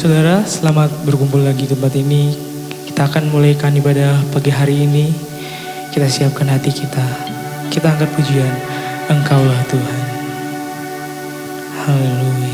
saudara, selamat berkumpul lagi di tempat ini. Kita akan mulaikan ibadah pagi hari ini. Kita siapkan hati kita. Kita angkat pujian, Engkaulah Tuhan. Haleluya.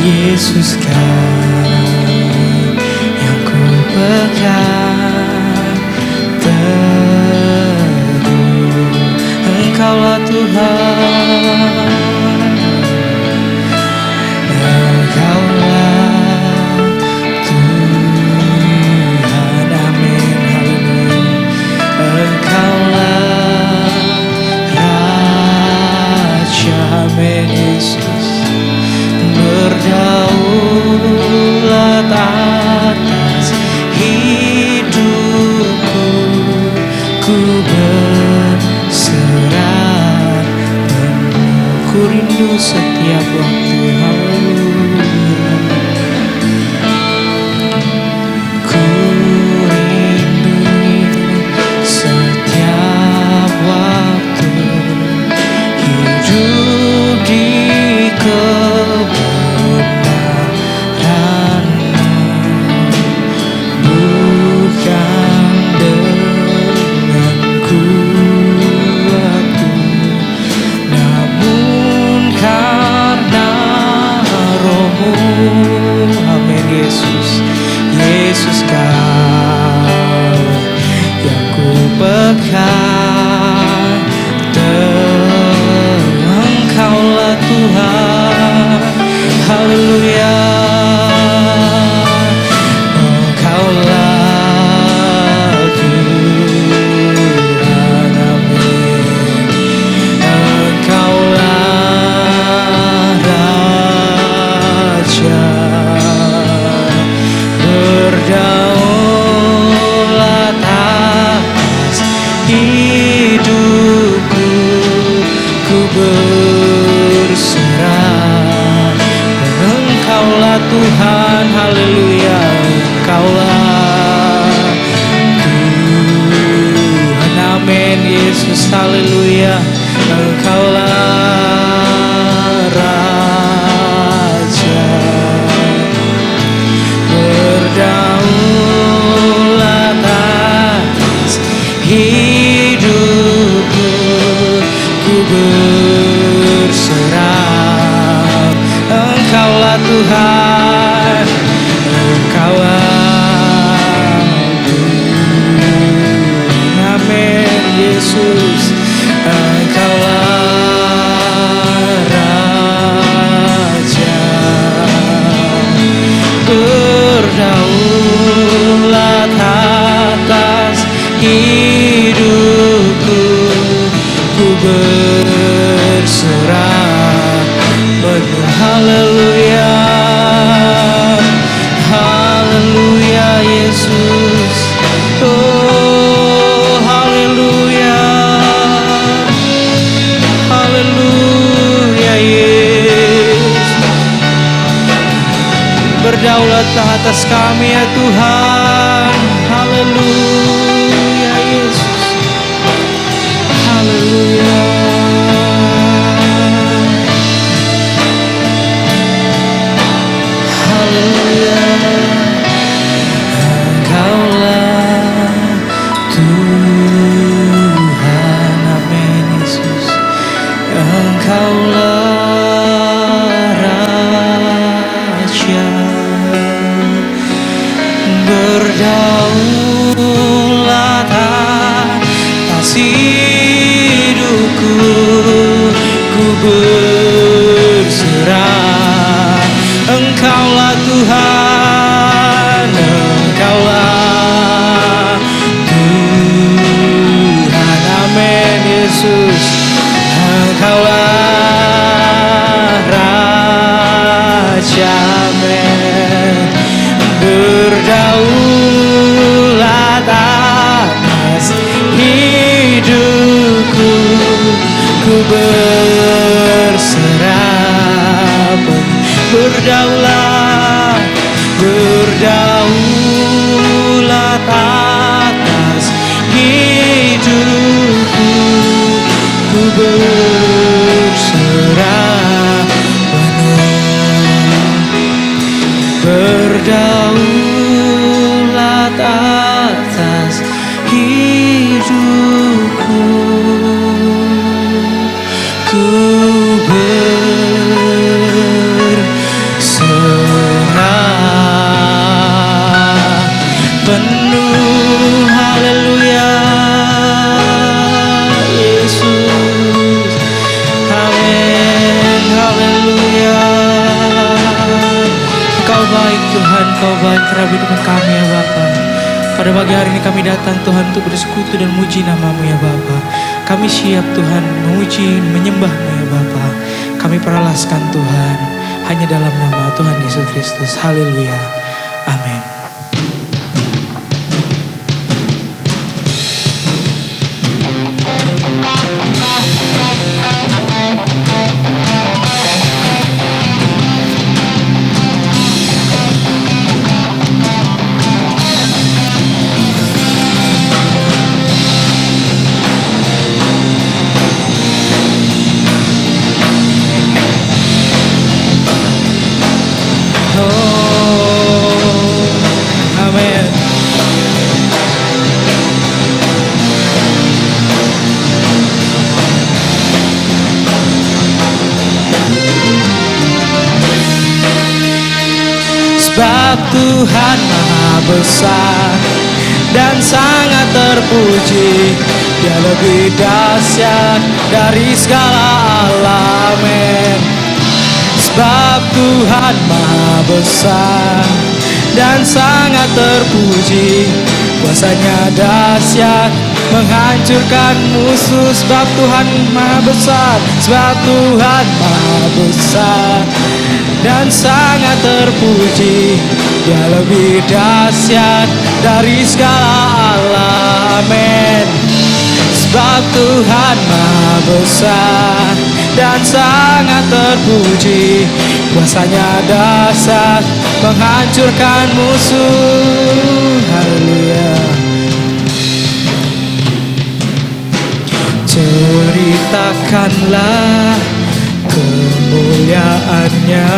Yesus kan yang ku pegang teguh, Engkaulah Tuhan, Engkaulah Tuhan, amin, haleluya. Engkaulah Raja, amin Yesus. Berdaulat atas hidupku, ku berserah penuh, ku rindu setiap waktu, haleluya. Ku rindu setiap waktu hidup di Yesus kau yang ku pegang teguh, Engkaulah Tuhan, haleluya. Engkaulah Tuhan, amin. Engkaulah Raja, berdaulat atas hidupku, ku berserah. Engkaulah Tuhan, haleluya. Engkaulah Tuhan, amin Yesus, haleluya. Engkaulah Raja, berdaulat atas hidupku, ku berserah. Engkaulah Tuhan, Engkaulah Tuhan, amin Yesus. Engkaulah Raja, berdaulat atas hidupku, ku berserah penuh, haleluya. Haleluya Yesus, oh haleluya, haleluya Yesus. Berdaulat atas kami ya Tuhan, haleluya Yesus, haleluya. Haleluya. Engkaulah Tuhan, amin Yesus. Engkaulah Raja, berdaulat atas hidupku, ku berserah. Engkaulah Tuhan. hidupku. Ku berserah penuh, haleluya Yesus, amin, haleluya. Engkau baik Tuhan, Engkau baik terhadap hidup kami ya Bapa. Pada pagi hari ini kami datang Tuhan untuk bersekutu dan muji nama-Mu ya Bapa. Kami siap Tuhan memuji, menyembah-Mu ya Bapa. Kami peralaskan Tuhan hanya dalam nama Tuhan Yesus Kristus. Haleluya. Amin. Sebab Tuhan Maha Besar dan sangat terpuji, Dia lebih dahsyat dari segala alam. Sebab Tuhan Maha Besar dan sangat terpuji, kuasanya dahsyat menghancurkan musuh. Sebab Tuhan Maha Besar, sebab Tuhan Maha Besar dan sangat terpuji, Dia lebih dahsyat dari segala alam. Amin. Sebab Tuhan Maha Besar dan sangat terpuji, kuasanya dahsyat menghancurkan musuh. Haleluya. Ceritakanlah kemuliaannya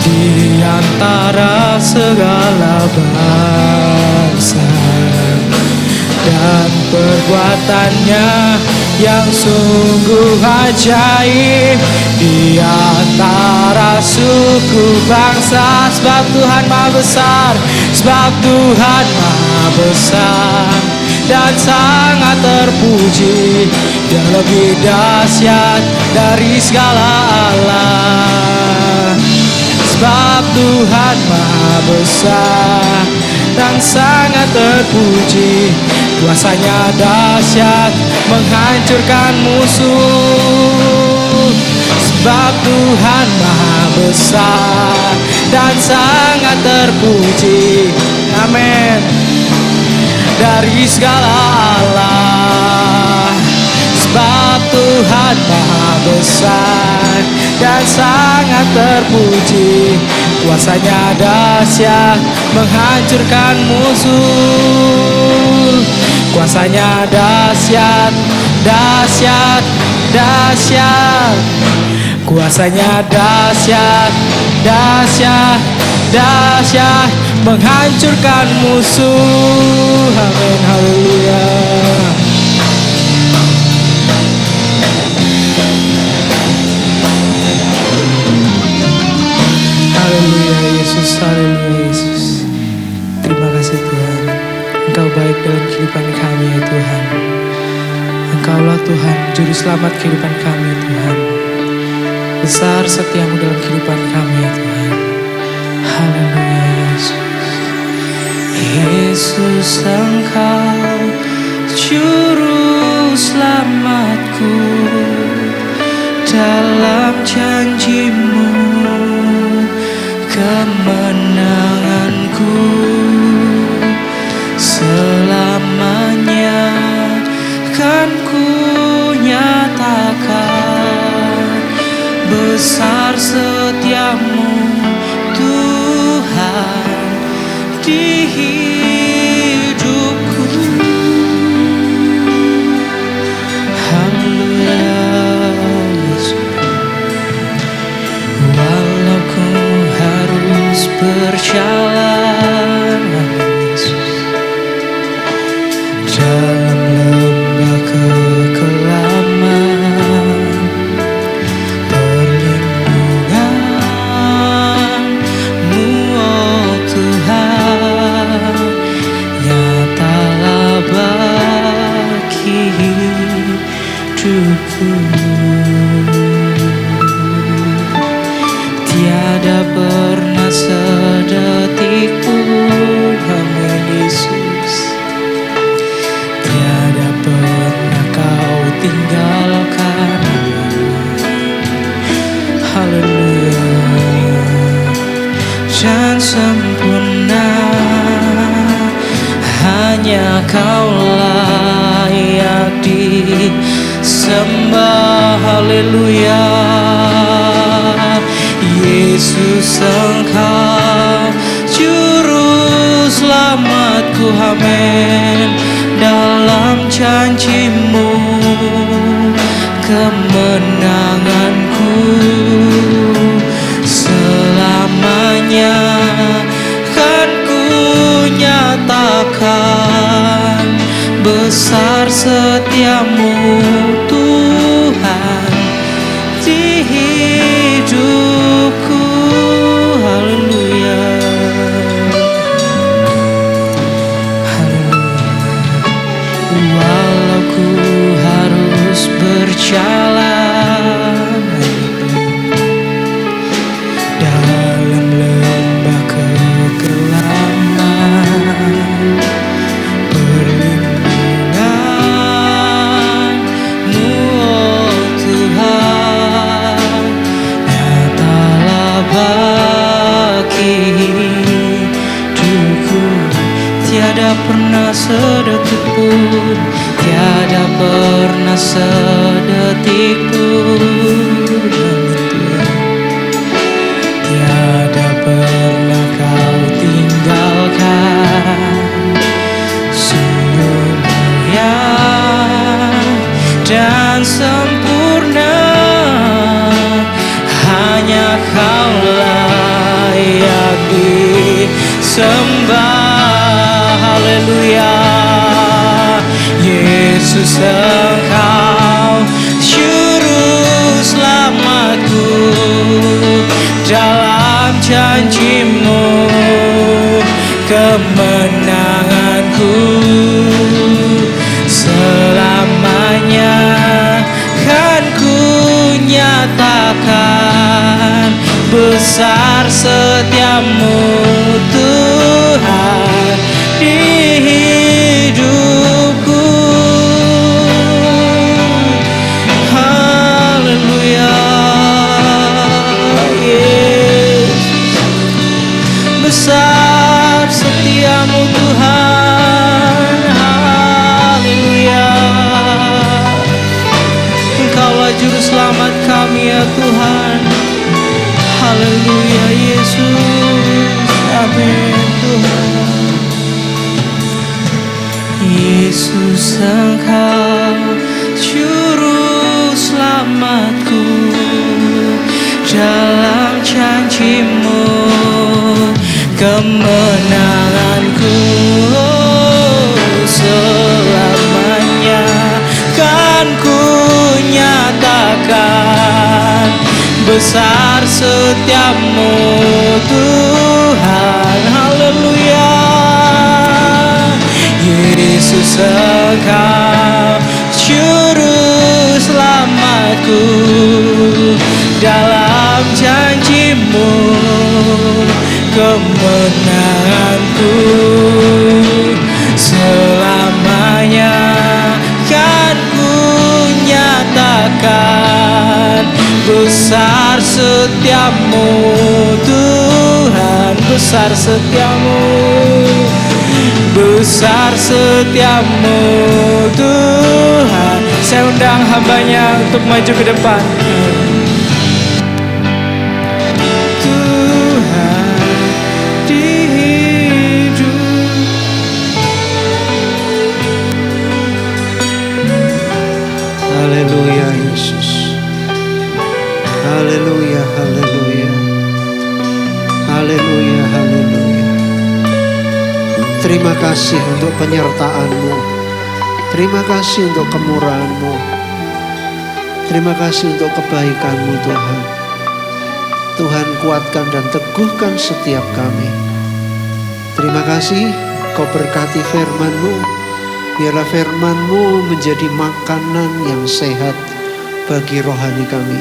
di antara segala bangsa, dan perbuatannya yang sungguh ajaib di antara suku bangsa. Sebab Tuhan Maha Besar, sebab Tuhan Maha Besar dan sangat terpuji, Dia lebih dahsyat dari segala alam. Sebab Tuhan Maha Besar dan sangat terpuji, kuasanya dahsyat menghancurkan musuh. Sebab Tuhan Maha Besar dan sangat terpuji, amin, dari segala alam. Sebab Tuhan Maha Besar dan sangat terpuji, kuasanya dahsyat menghancurkan musuh. Kuasanya dahsyat, dahsyat, dahsyat. Kuasanya dahsyat, dahsyat, dahsyat, menghancurkan musuh. Amin, haleluya. Haleluya Yesus, haleluya Yesus. Terima kasih Tuhan, Engkau baik dalam kehidupan kami ya Tuhan. Engkaulah Tuhan, Juru Selamat kehidupan kami ya Tuhan. Besar setiamu dalam kehidupan kami ya Tuhan. Haleluya Yesus. Yesus Engkau Juru Selamatku, dalam janji-Mu kemenanganku selamanya kan ku nyatakan. Besar setiamu Tuhan di hidupku. Haleluya Yesus. Walau ku harus berjalan Yesus dalam Tiada pernah sedetik pun, amin Yesus. Tiada pernah kau tinggalkan, haleluya. Dan sempurna, hanya kau layak disembah, haleluya. Yesus Engkau juru selamatku, amin. Dalam janji-Mu kemenanganku selamanya kan ku nyatakan. Besar setiamu Tuhan di hidupku, haleluya. Walau ku harus berjalan dalam lembah kegelapan, perlindungan-Mu, oh Tuhan, nyatalah bagi hidupku. Tiada pernah sedetik pun, tiada pernah sedetik pun, tiada pernah kau tinggalkan. Sungguh mulia dan sempurna, hanya kau layak disembah, haleluya. Yesus Engkau juru selamatku, dalam janji-Mu kemenanganku selamanya kan ku nyatakan. Besar setiamu Tuhan di hidupku, haleluya. Yesus, besar setiamu Tuhan, haleluya. Engkaulah juru selamat kami ya Tuhan, haleluya Yesus, amin Tuhan. Yesus Engkau juru selamatku, dalam janji-Mu kemenanganku selamanya kan ku nyatakan. Besar setiamu Tuhan, haleluya. Yesus Engkau juru selamatku, dalam janji-Mu kemenanganku selamanya kan ku nyatakan. Besar setiamu Tuhan, besar setiamu, besar setiamu Tuhan. Saya undang hambanya untuk maju ke depan. Tuhan di hidup, haleluya Yesus, haleluya, haleluya, haleluya, haleluya. Terima kasih untuk penyertaan-Mu, terima kasih untuk kemurahan-Mu, terima kasih untuk kebaikan-Mu Tuhan. Tuhan, kuatkan dan teguhkan setiap kami. Terima kasih Kau berkati firman-Mu, biarlah firman-Mu menjadi makanan yang sehat bagi rohani kami.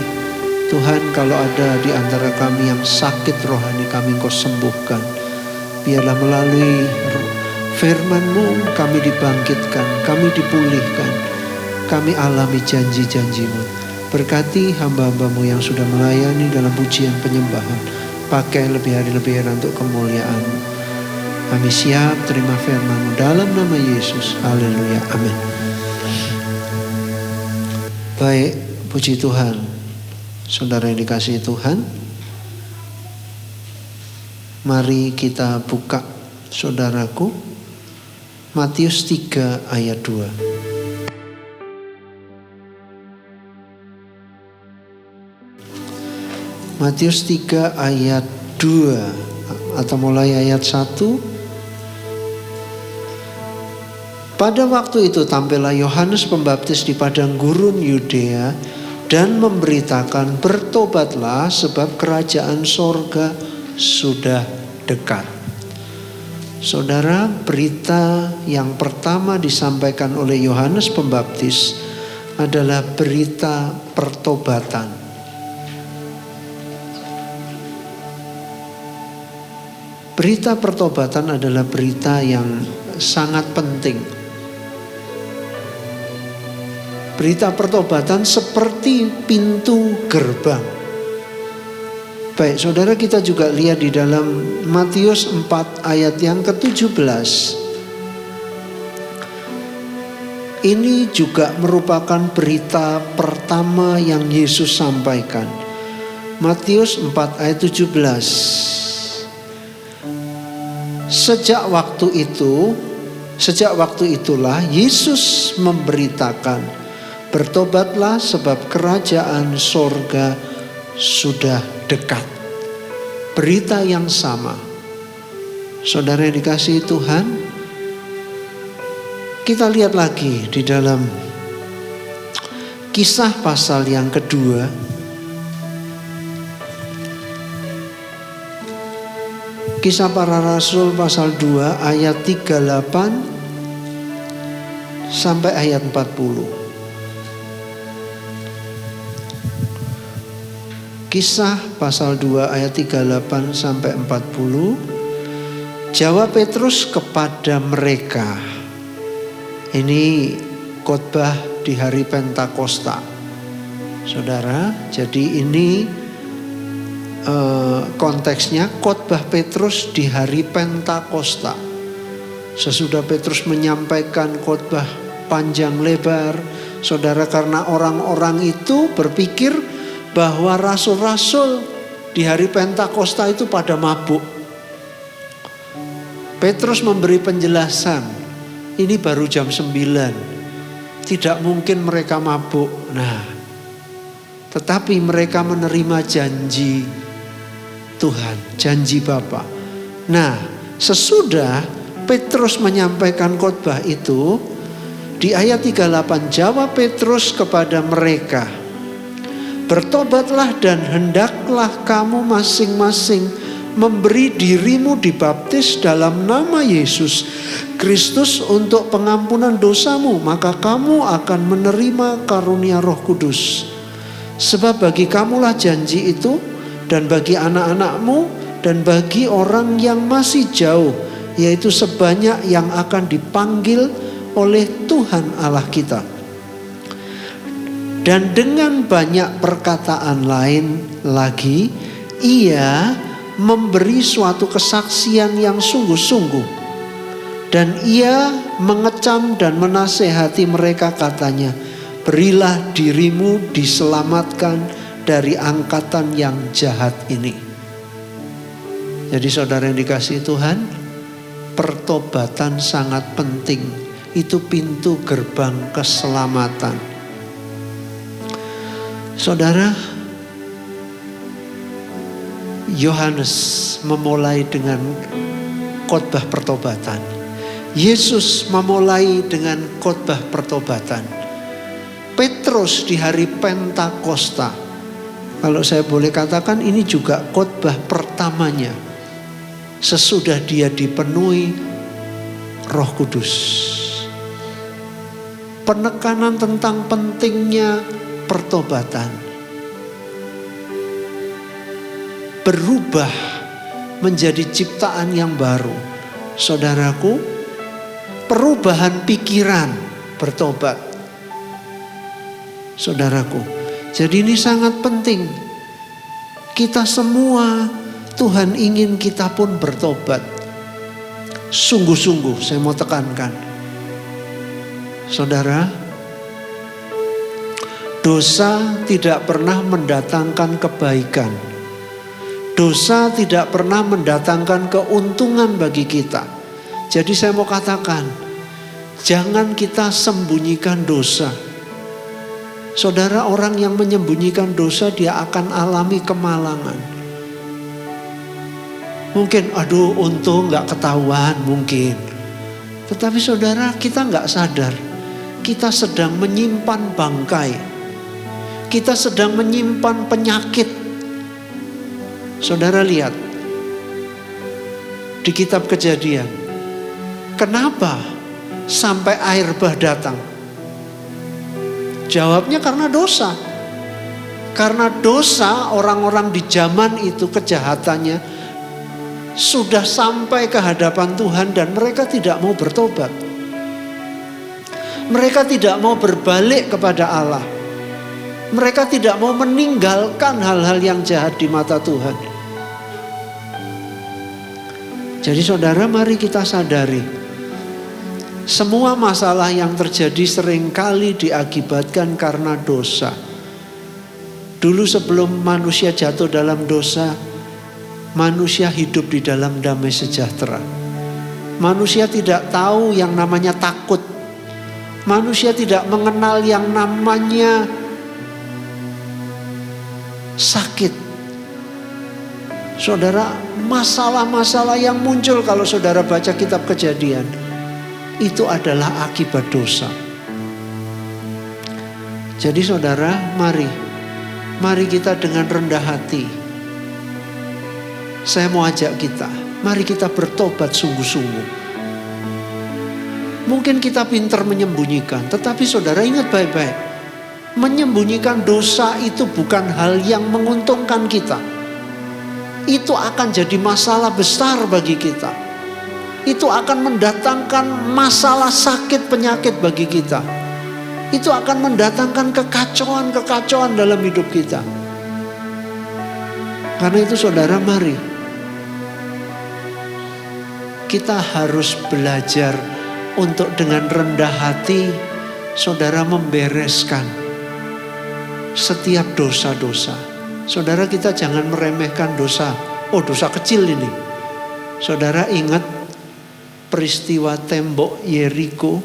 Tuhan, kalau ada di antara kami yang sakit rohani kami, Engkau sembuhkan. Biarlah melalui firman-Mu kami dibangkitkan, kami dipulihkan, kami alami janji-janji-Mu. Berkati hamba-hamba-Mu yang sudah melayani dalam pujian penyembahan. Pakai lebih hari lebih untuk kemuliaan-Mu. Kami siap terima firman-Mu dalam nama Yesus. Haleluya. Amin. Baik, puji Tuhan. Saudara yang dikasihi Tuhan, mari kita buka, saudaraku, Matius 3 ayat 2. Matius 3 ayat 2 atau mulai ayat 1. Pada waktu itu tampillah Yohanes Pembaptis di padang gurun Yudea dan memberitakan, bertobatlah sebab kerajaan sorga sudah dekat. Saudara, berita yang pertama disampaikan oleh Yohanes Pembaptis adalah berita pertobatan. Berita pertobatan adalah berita yang sangat penting. Berita pertobatan seperti pintu gerbang. Baik, saudara, kita juga lihat di dalam Matius 4 ayat yang ke-17. Ini juga merupakan berita pertama yang Yesus sampaikan. Matius 4 ayat 17. Sejak waktu itulah Yesus memberitakan, bertobatlah sebab kerajaan sorga sudah dekat. Berita yang sama. Saudara yang dikasihi Tuhan, kita lihat lagi di dalam Kisah pasal yang kedua. Kisah Para Rasul pasal 2 ayat 38 sampai ayat 40. Kisah pasal 2 ayat 38 sampai 40. Jawab Petrus kepada mereka. Ini khotbah di hari Pentakosta. Saudara, jadi ini konteksnya khotbah Petrus di hari Pentakosta. Sesudah Petrus menyampaikan khotbah panjang lebar, saudara, karena orang-orang itu berpikir bahwa rasul-rasul di hari Pentakosta itu pada mabuk. Petrus memberi penjelasan, ini baru jam 9, tidak mungkin mereka mabuk. Nah, tetapi mereka menerima janji Tuhan, janji Bapa. Nah, sesudah Petrus menyampaikan khotbah itu, di ayat 38 jawab Petrus kepada mereka, bertobatlah dan hendaklah kamu masing-masing memberi dirimu dibaptis dalam nama Yesus Kristus untuk pengampunan dosamu, maka kamu akan menerima karunia Roh Kudus. Sebab bagi kamulah janji itu, dan bagi anak-anakmu, dan bagi orang yang masih jauh, yaitu sebanyak yang akan dipanggil oleh Tuhan Allah kita. Dan dengan banyak perkataan lain lagi, ia memberi suatu kesaksian yang sungguh-sungguh. Dan ia mengecam dan menasehati mereka, katanya, berilah dirimu diselamatkan dari angkatan yang jahat ini. Jadi saudara yang dikasihi Tuhan, pertobatan sangat penting. Itu pintu gerbang keselamatan. Saudara, Yohanes memulai dengan khotbah pertobatan. Yesus memulai dengan khotbah pertobatan. Petrus di hari Pentakosta, kalau saya boleh katakan, ini juga khotbah pertamanya sesudah dia dipenuhi Roh Kudus. Penekanan tentang pentingnya pertobatan. Berubah menjadi ciptaan yang baru. Saudaraku, perubahan pikiran, bertobat. Saudaraku, jadi ini sangat penting. Kita semua, Tuhan ingin kita pun bertobat. Sungguh-sungguh saya mau tekankan. Saudara, dosa tidak pernah mendatangkan kebaikan. Dosa tidak pernah mendatangkan keuntungan bagi kita. Jadi saya mau katakan, jangan kita sembunyikan dosa. Saudara, orang yang menyembunyikan dosa dia akan alami kemalangan. Mungkin, aduh untung gak ketahuan mungkin. Tetapi saudara, kita gak sadar. Kita sedang menyimpan bangkai. Kita sedang menyimpan penyakit. Saudara lihat di kitab Kejadian, kenapa sampai air bah datang? Jawabnya karena dosa. Karena dosa orang-orang di zaman itu kejahatannya sudah sampai ke hadapan Tuhan dan mereka tidak mau bertobat. Mereka tidak mau berbalik kepada Allah. Mereka tidak mau meninggalkan hal-hal yang jahat di mata Tuhan. Jadi saudara, mari kita sadari, semua masalah yang terjadi seringkali diakibatkan karena dosa. Dulu sebelum manusia jatuh dalam dosa, manusia hidup di dalam damai sejahtera. Manusia tidak tahu yang namanya takut. Manusia tidak mengenal yang namanya sakit. Saudara, masalah-masalah yang muncul kalau saudara baca kitab Kejadian, itu adalah akibat dosa. Jadi saudara, mari kita dengan rendah hati. Saya mau ajak kita, mari kita bertobat sungguh-sungguh. Mungkin kita pintar menyembunyikan, tetapi saudara ingat baik-baik. Menyembunyikan dosa itu bukan hal yang menguntungkan kita. Itu akan jadi masalah besar bagi kita. Itu akan mendatangkan masalah sakit penyakit bagi kita. Itu akan mendatangkan kekacauan dalam hidup kita. Karena itu saudara, mari kita harus belajar untuk dengan rendah hati saudara membereskan setiap dosa-dosa. Saudara, kita jangan meremehkan dosa. Oh, dosa kecil ini. Saudara ingat peristiwa tembok Yeriko.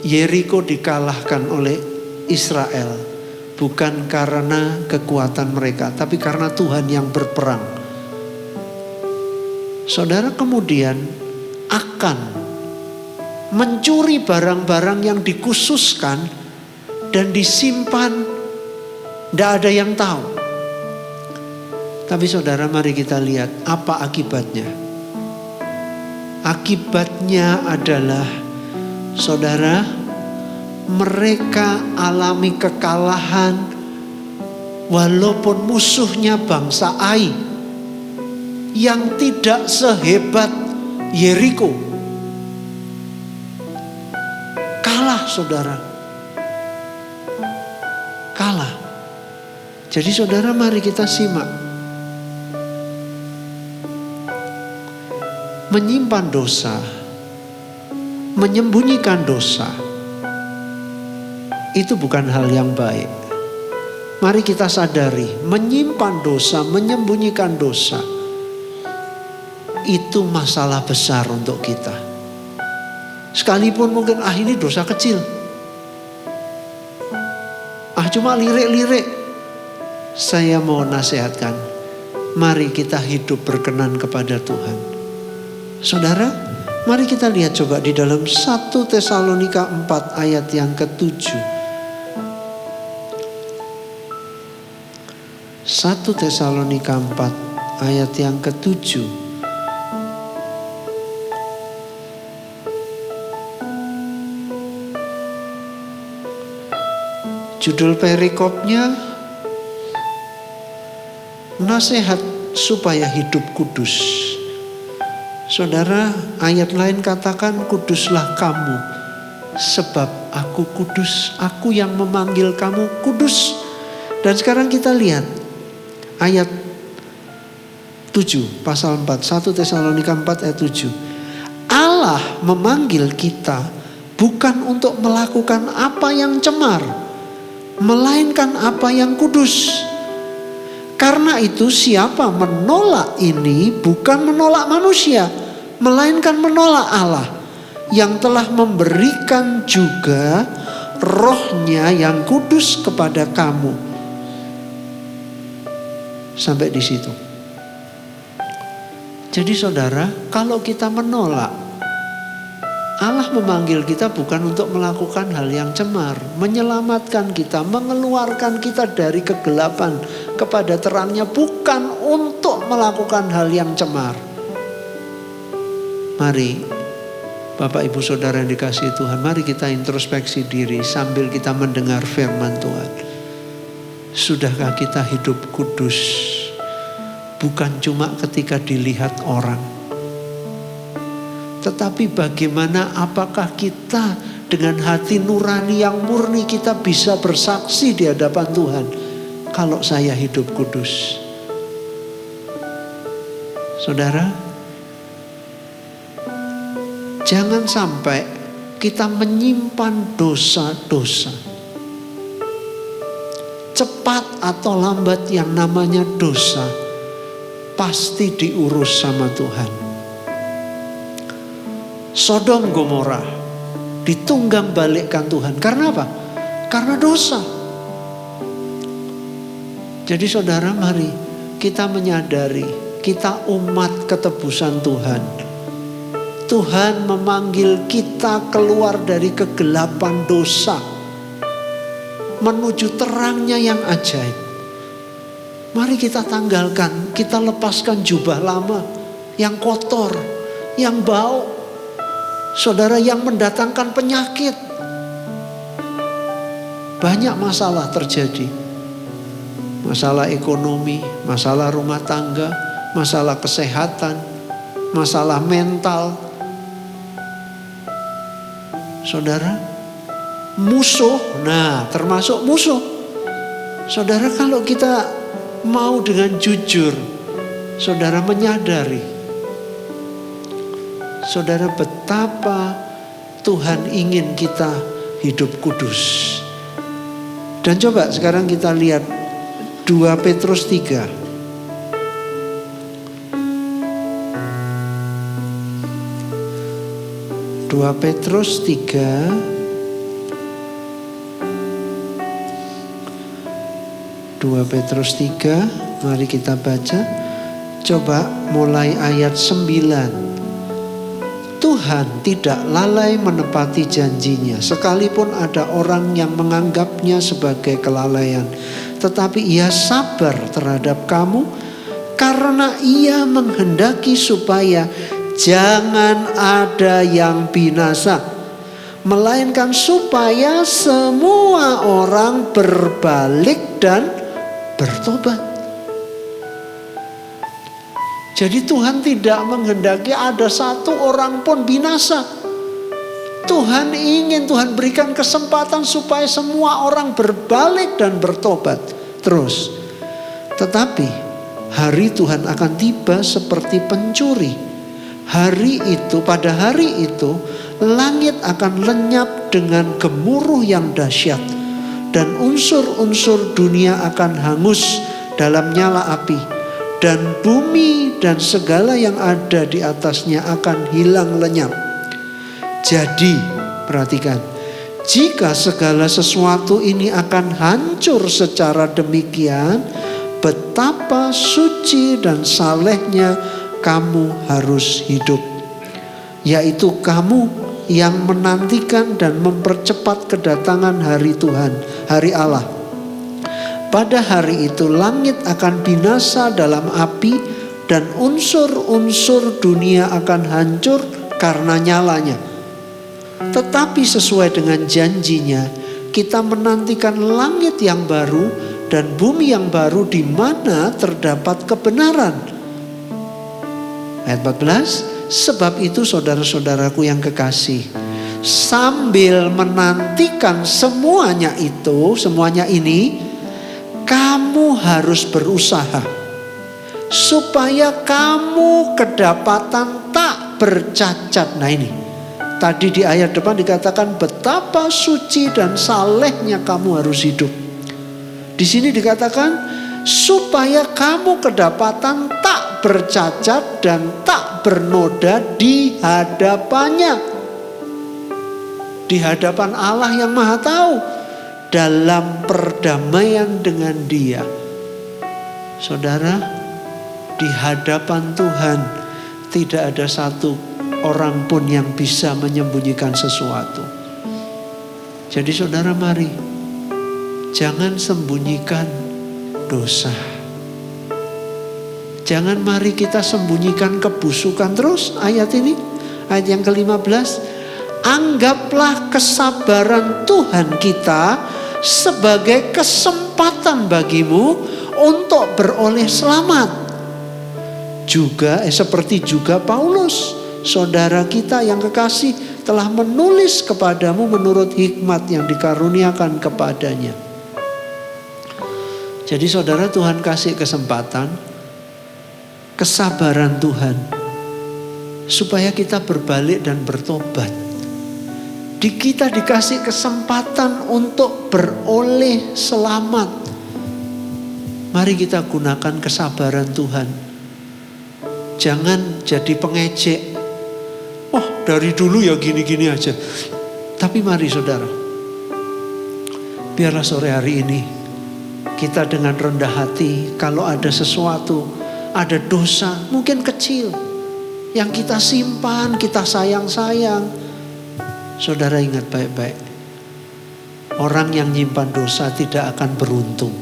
Yeriko dikalahkan oleh Israel. Bukan karena kekuatan mereka, tapi karena Tuhan yang berperang. Saudara kemudian akan mencuri barang-barang yang dikhususkan dan disimpan, tidak ada yang tahu. Tapi saudara, mari kita lihat apa akibatnya. Akibatnya adalah, saudara, mereka alami kekalahan walaupun musuhnya bangsa Ai yang tidak sehebat Yeriko. Kalah saudara. Kalah. Jadi saudara, mari kita simak. Menyimpan dosa, menyembunyikan dosa, itu bukan hal yang baik. Mari kita sadari, menyimpan dosa, menyembunyikan dosa, itu masalah besar untuk kita. Sekalipun mungkin ini dosa kecil. Cuma lirik-lirik. Saya mau nasihatkan, mari kita hidup berkenan kepada Tuhan. Saudara, mari kita lihat coba di dalam 1 Tesalonika 4 ayat yang ke-7. 1 Tesalonika 4 ayat yang ke-7. Judul perikopnya, nasihat supaya hidup kudus. Saudara, ayat lain katakan, kuduslah kamu, sebab aku kudus, aku yang memanggil kamu kudus. Dan sekarang kita lihat ayat 7, pasal 4, 1 Tesalonika 4 ayat 7. Allah memanggil kita bukan untuk melakukan apa yang cemar, melainkan apa yang kudus. Karena itu siapa menolak ini bukan menolak manusia, melainkan menolak Allah yang telah memberikan juga rohnya yang kudus kepada kamu. Sampai di situ. Jadi saudara, kalau kita menolak, Allah memanggil kita bukan untuk melakukan hal yang cemar, menyelamatkan kita, mengeluarkan kita dari kegelapan kepada terangnya, bukan untuk melakukan hal yang cemar. Mari Bapak Ibu Saudara yang dikasihi Tuhan, mari kita introspeksi diri sambil kita mendengar firman Tuhan. Sudahkah kita hidup kudus? Bukan cuma ketika dilihat orang, tetapi bagaimana, apakah kita dengan hati nurani yang murni kita bisa bersaksi di hadapan Tuhan, kalau saya hidup kudus. Saudara, jangan sampai kita menyimpan dosa-dosa. Cepat atau lambat yang namanya dosa pasti diurus sama Tuhan. Sodom Gomora ditunggang balikkan Tuhan. Karena apa? Karena dosa. Jadi saudara, mari kita menyadari kita umat ketebusan Tuhan. Tuhan memanggil kita keluar dari kegelapan dosa menuju terangnya yang ajaib. Mari kita tanggalkan, kita lepaskan jubah lama yang kotor, yang bau, saudara, yang mendatangkan penyakit. Banyak masalah terjadi. Masalah ekonomi, masalah rumah tangga, masalah kesehatan, masalah mental. Saudara, musuh, nah termasuk musuh. Saudara, kalau kita mau dengan jujur, saudara menyadari, saudara, betapa Tuhan ingin kita hidup kudus. Dan coba sekarang kita lihat 2 Petrus 3. 2 Petrus 3 2 Petrus 3, mari kita baca. Coba mulai ayat 9. Tuhan tidak lalai menepati janjinya, sekalipun ada orang yang menganggapnya sebagai kelalaian. Tetapi ia sabar terhadap kamu, karena ia menghendaki supaya jangan ada yang binasa, melainkan supaya semua orang berbalik dan bertobat. Jadi Tuhan tidak menghendaki ada satu orang pun binasa. Tuhan ingin, Tuhan berikan kesempatan supaya semua orang berbalik dan bertobat terus. Tetapi hari Tuhan akan tiba seperti pencuri. Pada hari itu langit akan lenyap dengan gemuruh yang dahsyat, dan unsur-unsur dunia akan hangus dalam nyala api, dan bumi dan segala yang ada di atasnya akan hilang lenyap. Jadi, perhatikan, jika segala sesuatu ini akan hancur secara demikian, betapa suci dan salehnya kamu harus hidup, yaitu kamu yang menantikan dan mempercepat kedatangan hari Tuhan, hari Allah. Pada hari itu langit akan binasa dalam api, dan unsur-unsur dunia akan hancur karena nyalanya. Tetapi sesuai dengan janjinya, Kita menantikan langit yang baru dan bumi yang baru di mana terdapat kebenaran. Ayat 14, sebab itu saudara-saudaraku yang kekasih, sambil menantikan semuanya ini, kamu harus berusaha supaya kamu kedapatan tak bercacat. Nah ini, tadi di ayat depan dikatakan betapa suci dan salehnya kamu harus hidup. Di sini dikatakan supaya kamu kedapatan tak bercacat dan tak bernoda di hadapannya. Di hadapan Allah yang Maha Tahu, dalam perdamaian dengan Dia. Saudara, di hadapan Tuhan tidak ada satu orang pun yang bisa menyembunyikan sesuatu. Jadi saudara, mari jangan sembunyikan dosa. Jangan mari kita sembunyikan kebusukan. Terus ayat ini, ayat yang ke-15, anggaplah kesabaran Tuhan kita sebagai kesempatan bagimu untuk beroleh selamat. Seperti juga Paulus, saudara kita yang kekasih, telah menulis kepadamu menurut hikmat yang dikaruniakan kepadanya. Jadi saudara, Tuhan kasih kesempatan, kesabaran Tuhan, supaya kita berbalik dan bertobat. Kita dikasih kesempatan untuk beroleh selamat. Mari kita gunakan kesabaran Tuhan. Jangan jadi pengejek. Oh, dari dulu ya gini-gini aja. Tapi mari saudara, biarlah sore hari ini kita dengan rendah hati, kalau ada sesuatu, ada dosa mungkin kecil yang kita simpan, kita sayang-sayang. Saudara ingat baik-baik, orang yang nyimpan dosa tidak akan beruntung.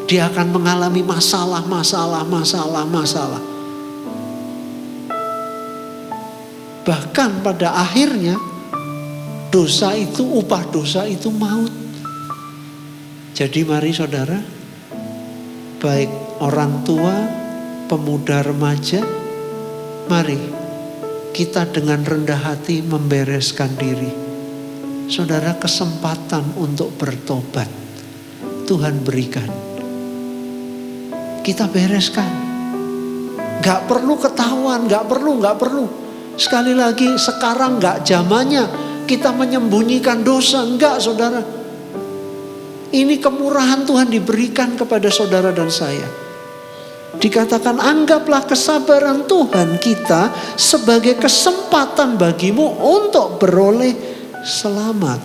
Dia akan mengalami masalah. Bahkan pada akhirnya upah dosa itu maut. Jadi mari saudara, baik orang tua, pemuda, remaja, mari kita dengan rendah hati membereskan diri. Saudara, kesempatan untuk bertobat Tuhan berikan. Kita bereskan. Gak perlu ketahuan, gak perlu. Sekali lagi, sekarang gak zamannya kita menyembunyikan dosa. Enggak saudara. Ini kemurahan Tuhan diberikan kepada saudara dan saya. Dikatakan anggaplah kesabaran Tuhan kita sebagai kesempatan bagimu untuk beroleh selamat.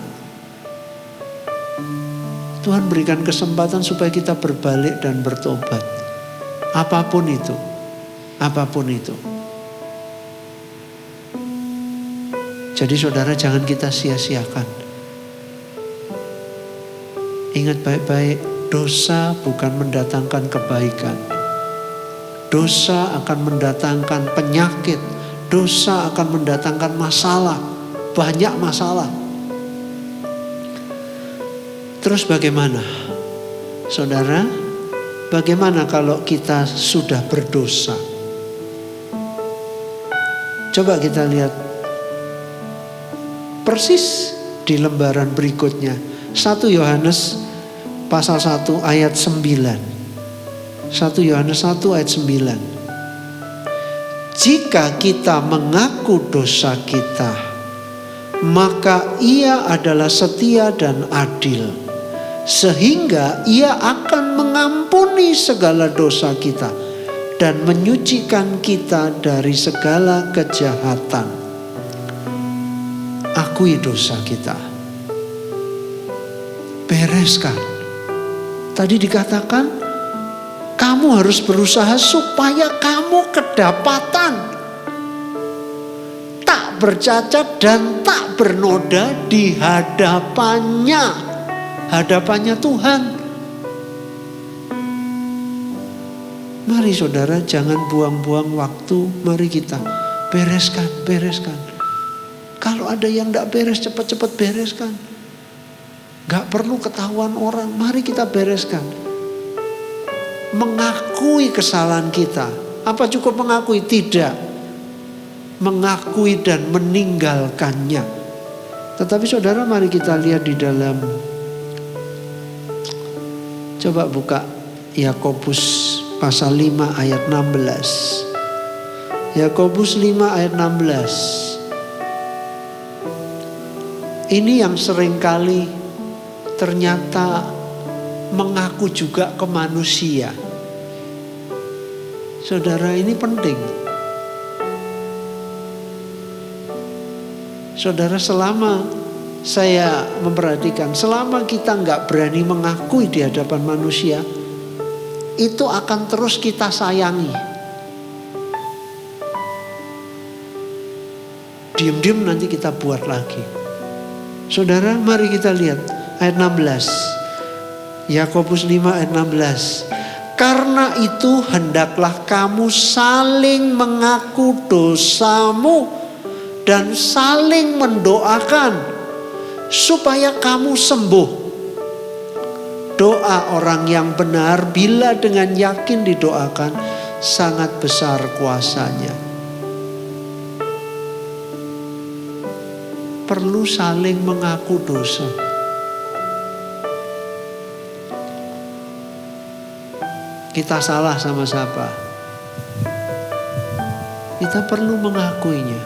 Tuhan berikan kesempatan supaya kita berbalik dan bertobat. Apapun itu. Jadi saudara, jangan kita sia-siakan. Ingat baik-baik, dosa bukan mendatangkan kebaikan. Dosa akan mendatangkan penyakit. Dosa akan mendatangkan masalah. Banyak masalah. Terus bagaimana? Saudara, bagaimana kalau kita sudah berdosa? Coba kita lihat persis di lembaran berikutnya. 1 Yohanes pasal 1 ayat 9. 1 Yohanes 1 ayat 9. Jika kita mengaku dosa kita, maka Ia adalah setia dan adil, sehingga Ia akan mengampuni segala dosa kita dan menyucikan kita dari segala kejahatan. Akui dosa kita, bereskan. Tadi dikatakan kamu harus berusaha supaya kamu kedapatan tak bercacat dan tak bernoda di hadapannya Tuhan. Mari saudara, jangan buang-buang waktu. Mari kita bereskan. Kalau ada yang tidak beres, cepat-cepat bereskan. Gak perlu ketahuan orang, mari kita bereskan. Mengakui kesalahan kita. Apa cukup mengakui? Tidak. Mengakui dan meninggalkannya. Tetapi saudara, mari kita lihat di dalam, coba buka Yakobus pasal 5 ayat 16. Yakobus 5 ayat 16. Ini yang seringkali ternyata mengaku juga ke manusia. Saudara, ini penting. Saudara, selama saya memperhatikan, selama kita nggak berani mengakui di hadapan manusia, itu akan terus kita sayangi. Diam-diam nanti kita buat lagi. Saudara, mari kita lihat ayat 16. Yakobus 5 ayat 16. Karena itu hendaklah kamu saling mengaku dosamu dan saling mendoakan supaya kamu sembuh. Doa orang yang benar bila dengan yakin didoakan sangat besar kuasanya. Perlu saling mengaku dosa. Kita salah sama siapa? Kita perlu mengakuinya,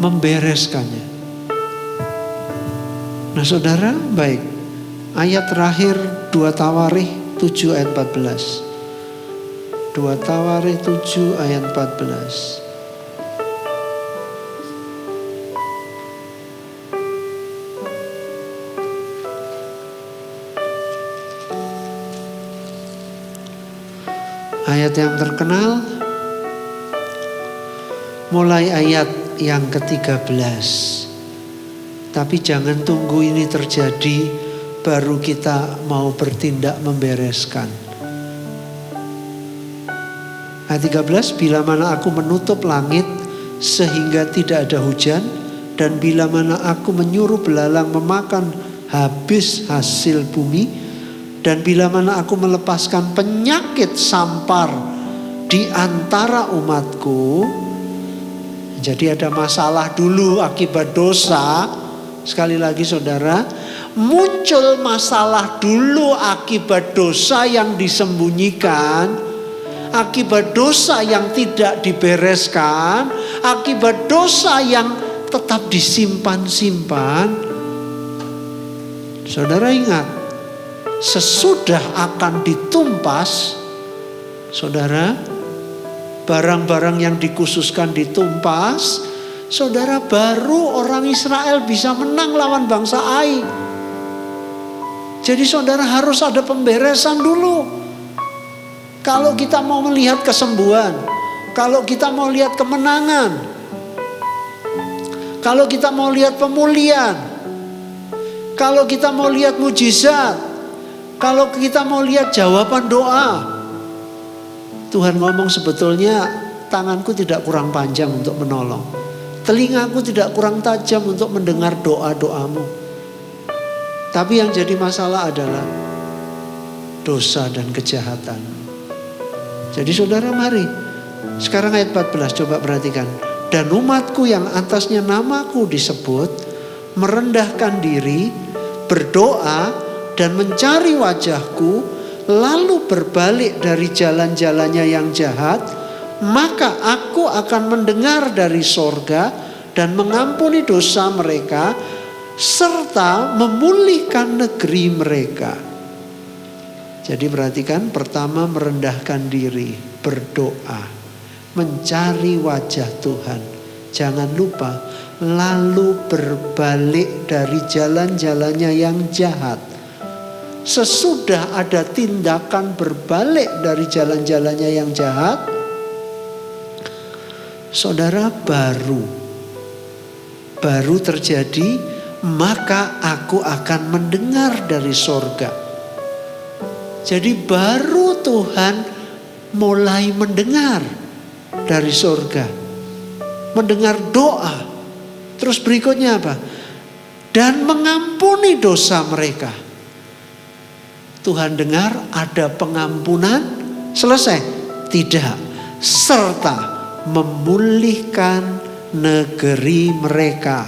membereskannya. Nah saudara, baik. Ayat terakhir 2 Tawarikh 7 ayat 14. 2 Tawarikh 7 ayat 14. Ayat yang terkenal, mulai ayat yang ke-13. Tapi jangan tunggu ini terjadi baru kita mau bertindak membereskan. Ayat 13, bila mana aku menutup langit sehingga tidak ada hujan, dan bila mana aku menyuruh belalang memakan habis hasil bumi, dan bila mana aku melepaskan penyakit sampar di antara umatku. Jadi ada masalah dulu akibat dosa. Sekali lagi saudara, muncul masalah dulu akibat dosa yang disembunyikan, akibat dosa yang tidak dibereskan, akibat dosa yang tetap disimpan-simpan. Saudara ingat, sesudah akan ditumpas, saudara, barang-barang yang dikhususkan ditumpas, saudara, baru orang Israel bisa menang lawan bangsa Ai. Jadi saudara, harus ada pemberesan dulu. Kalau kita mau melihat kesembuhan, kalau kita mau lihat kemenangan, kalau kita mau lihat pemulihan, kalau kita mau lihat mujizat, kalau kita mau lihat jawaban doa, Tuhan ngomong sebetulnya tanganku tidak kurang panjang untuk menolong, telingaku tidak kurang tajam untuk mendengar doa-doamu. Tapi yang jadi masalah adalah dosa dan kejahatan. Jadi saudara, mari sekarang ayat 14 coba perhatikan. Dan umatku yang atasnya namaku disebut merendahkan diri, berdoa dan mencari wajahku, lalu berbalik dari jalan-jalannya yang jahat, maka aku akan mendengar dari sorga dan mengampuni dosa mereka, serta memulihkan negeri mereka. Jadi perhatikan, pertama merendahkan diri, berdoa, mencari wajah Tuhan. Jangan lupa, lalu berbalik dari jalan-jalannya yang jahat. Sesudah ada tindakan berbalik dari jalan-jalannya yang jahat, saudara, baru terjadi, maka aku akan mendengar dari sorga. Jadi baru Tuhan mulai mendengar dari sorga, mendengar doa. Terus berikutnya apa? dan mengampuni dosa mereka. Tuhan dengar ada pengampunan, selesai? Tidak. Serta memulihkan negeri mereka.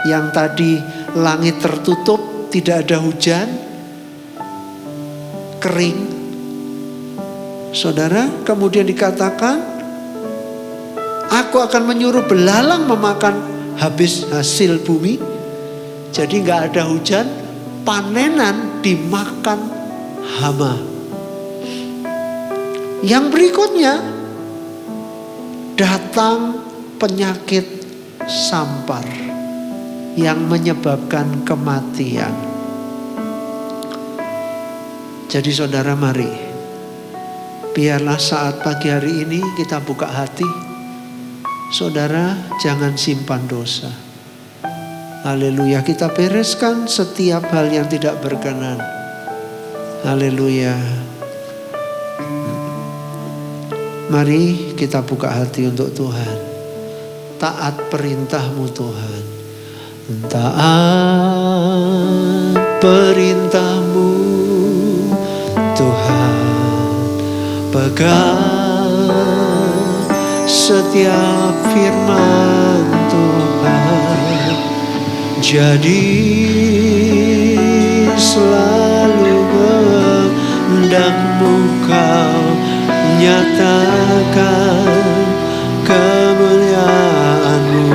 Yang tadi langit tertutup, tidak ada hujan, kering. Saudara, kemudian dikatakan, aku akan menyuruh belalang memakan habis hasil bumi. Jadi gak ada hujan, panenan dimakan hama. Yang berikutnya, datang penyakit sampar yang menyebabkan kematian. Jadi saudara, mari, biarlah saat pagi hari ini kita buka hati. Saudara, jangan simpan dosa. Haleluya, kita bereskan setiap hal yang tidak berkenan. Haleluya. Mari kita buka hati untuk Tuhan. Taat perintah-Mu Tuhan. Taat perintah-Mu Tuhan. Pegang setiap firman Tuhan. Jadi selalu kehendak-Mu Kau nyatakan kemuliaan-Mu.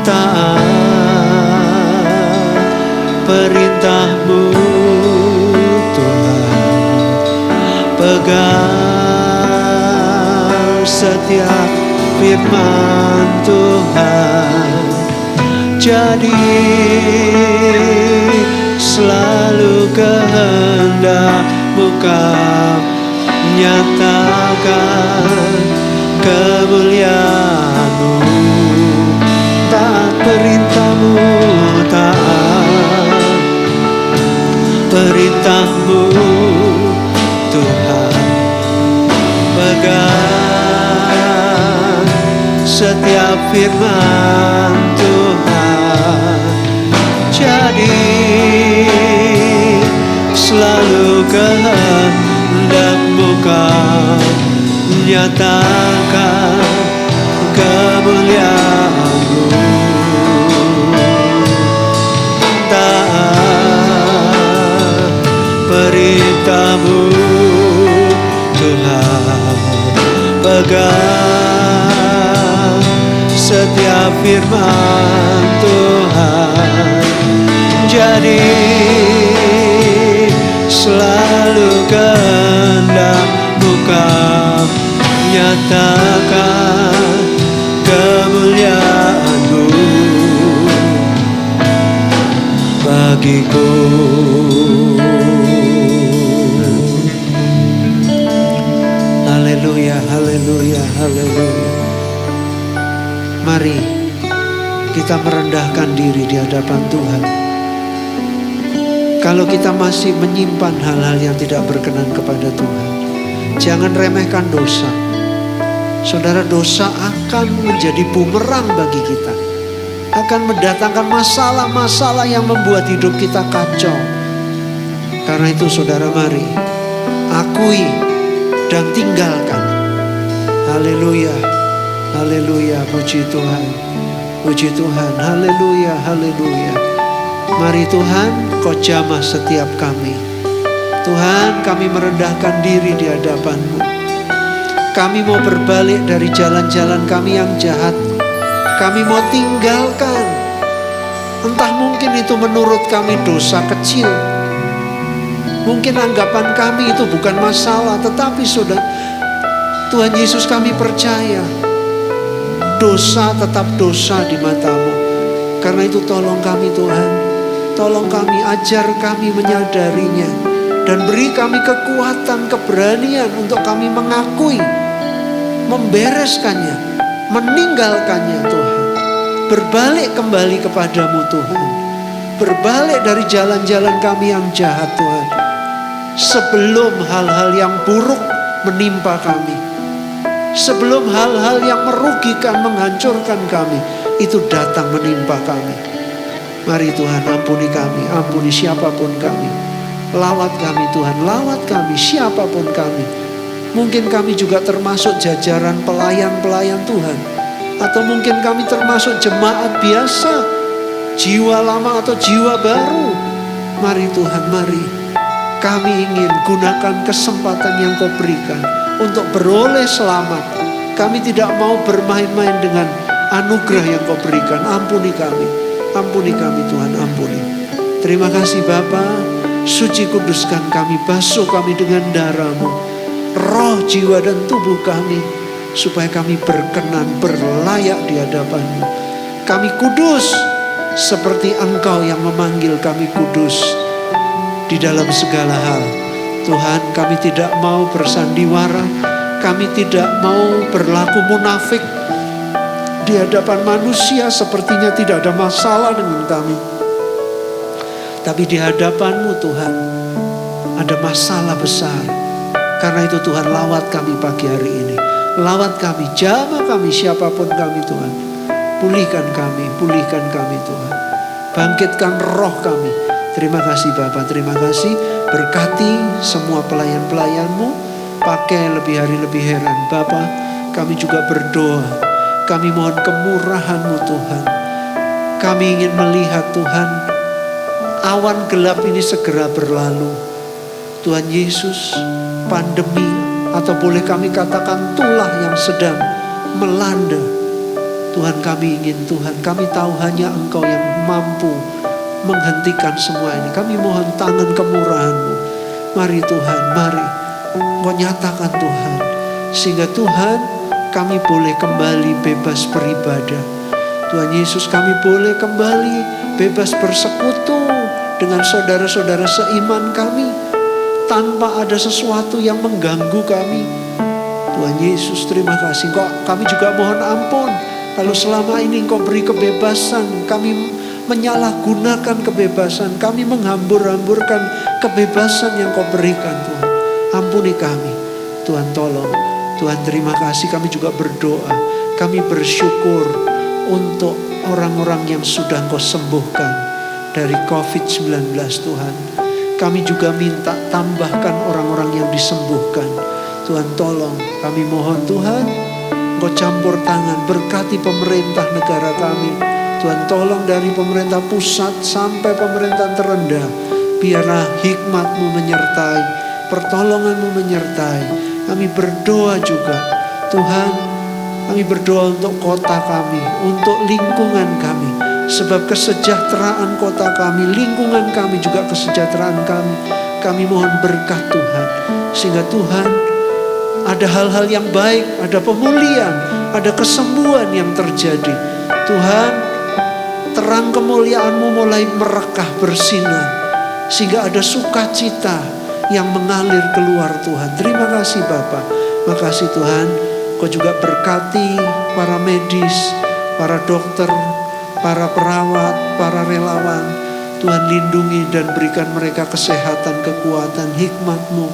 Taat perintah-Mu Tuhan. Pegang setiap firman Tuhan. Jadi selalu kehendak-Mu Kau nyatakan kemuliaan-Mu. Taat perintah-Mu, taat perintah-Mu Tuhan. Pegang setiap firman Tuhan. Jadi selalu kehendak-Mu Kau nyatakan kemuliaan-Mu. Taat perintah-Mu Tuhan. Pegang setiap firman Tuhan. Jadi selalu kehendak-Mu Kau nyatakan kemuliaan-Mu bagiku. Haleluya, haleluya, haleluya. Mari kita merendahkan diri di hadapan Tuhan. Kalau kita masih menyimpan hal-hal yang tidak berkenan kepada Tuhan, jangan remehkan dosa. Saudara, dosa akan menjadi bumerang bagi kita. Akan mendatangkan masalah-masalah yang membuat hidup kita kacau. Karena itu saudara, mari akui dan tinggalkan. Haleluya, haleluya, puji Tuhan, puji Tuhan, haleluya, haleluya. Mari Tuhan, Kau jamah setiap kami. Tuhan, kami merendahkan diri di hadapan-Mu. Kami mau berbalik dari jalan-jalan kami yang jahat. Kami mau tinggalkan. Entah mungkin itu menurut kami dosa kecil. Mungkin anggapan kami itu bukan masalah. Tetapi sudah, Tuhan Yesus, kami percaya dosa tetap dosa di mata-Mu. Karena itu tolong kami Tuhan. Tolong kami, ajar kami menyadarinya. Dan beri kami kekuatan, keberanian untuk kami mengakui, membereskannya, meninggalkannya Tuhan. Berbalik kembali kepadamu Tuhan. Berbalik dari jalan-jalan kami yang jahat Tuhan. Sebelum hal-hal yang buruk menimpa kami. Sebelum hal-hal yang merugikan, menghancurkan kami, itu datang menimpa kami. Mari Tuhan, ampuni kami, ampuni siapapun kami. Lawat kami Tuhan, lawat kami siapapun kami. Mungkin kami juga termasuk jajaran pelayan-pelayan Tuhan. Atau mungkin kami termasuk jemaat biasa, jiwa lama atau jiwa baru. Mari Tuhan, mari. Kami ingin gunakan kesempatan yang Kau berikan untuk beroleh selamat. Kami tidak mau bermain-main dengan anugerah yang Kau berikan. Ampuni kami Tuhan, ampuni. Terima kasih Bapa, suci kuduskan kami, basuh kami dengan darah-Mu, roh, jiwa dan tubuh kami, supaya kami berkenan, berlayak di hadapan-Mu. Kami kudus seperti Engkau yang memanggil kami kudus di dalam segala hal. Tuhan, kami tidak mau bersandiwara, kami tidak mau berlaku munafik di hadapan manusia, sepertinya tidak ada masalah dengan kami. Tapi di hadapan-Mu Tuhan, ada masalah besar. Karena itu Tuhan, lawat kami pagi hari ini. Lawat kami, jamah kami, siapapun kami Tuhan. Pulihkan kami Tuhan. Bangkitkan roh kami. Terima kasih Bapa, terima kasih. Berkati semua pelayan-pelayan-Mu. Pakai lebih hari lebih heran Bapa. Kami juga berdoa. Kami mohon kemurahan-Mu Tuhan. Kami ingin melihat Tuhan, awan gelap ini segera berlalu. Tuhan Yesus, pandemi atau boleh kami katakan tulah yang sedang melanda. Tuhan, kami ingin Tuhan, kami tahu hanya Engkau yang mampu menghentikan semua ini. Kami mohon tangan kemurahan-Mu. Mari Tuhan, mari Engkau nyatakan Tuhan, sehingga Tuhan, kami boleh kembali bebas beribadah. Tuhan Yesus, kami boleh kembali bebas bersekutu dengan saudara-saudara seiman kami, tanpa ada sesuatu yang mengganggu kami. Tuhan Yesus, terima kasih. Kami juga mohon ampun kalau selama ini Engkau beri kebebasan, kami menyalahgunakan kebebasan, kami menghambur-hamburkan kebebasan yang Kau berikan Tuhan. Ampuni kami Tuhan, tolong. Tuhan, terima kasih. Kami juga berdoa, kami bersyukur untuk orang-orang yang sudah Engkau sembuhkan dari COVID-19 Tuhan. Kami juga minta tambahkan orang-orang yang disembuhkan. Tuhan, tolong, kami mohon Tuhan, Engkau campur tangan, berkati pemerintah negara kami. Tuhan, tolong dari pemerintah pusat sampai pemerintah terendah, biarlah hikmat-Mu menyertai, pertolongan-Mu menyertai. Kami berdoa juga Tuhan, kami berdoa untuk kota kami, untuk lingkungan kami. Sebab kesejahteraan kota kami, lingkungan kami juga kesejahteraan kami. Kami mohon berkat Tuhan, sehingga Tuhan, ada hal-hal yang baik, ada pemulihan, ada kesembuhan yang terjadi. Tuhan, terang kemuliaan-Mu mulai merekah bersinar, sehingga ada sukacita yang mengalir keluar Tuhan. Terima kasih Bapa. Makasih Tuhan, Kau juga berkati para medis, para dokter, para perawat, para relawan. Tuhan, lindungi dan berikan mereka kesehatan, kekuatan, hikmat-Mu,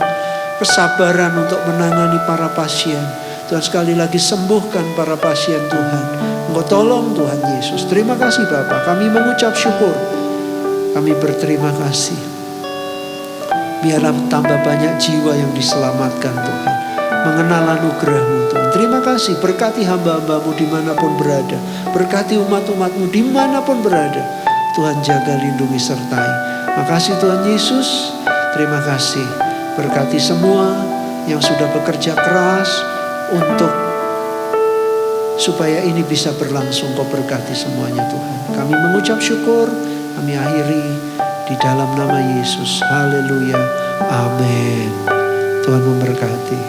kesabaran untuk menangani para pasien. Tuhan, sekali lagi sembuhkan para pasien Tuhan. Engkau tolong Tuhan Yesus. Terima kasih Bapa. Kami mengucap syukur. Kami berterima kasih. Biarlah tambah banyak jiwa yang diselamatkan Tuhan, mengenal anugerah-Mu Tuhan. Terima kasih, berkati hamba-hamba-Mu dimanapun berada. Berkati umat-umat-Mu dimanapun berada. Tuhan, jaga, lindungi, sertai. Makasih Tuhan Yesus. Terima kasih. Berkati semua yang sudah bekerja keras untuk supaya ini bisa berlangsung. Kau berkati semuanya Tuhan. Kami mengucap syukur. Kami akhiri di dalam nama Yesus. Haleluya. Amin. Tuhan memberkati.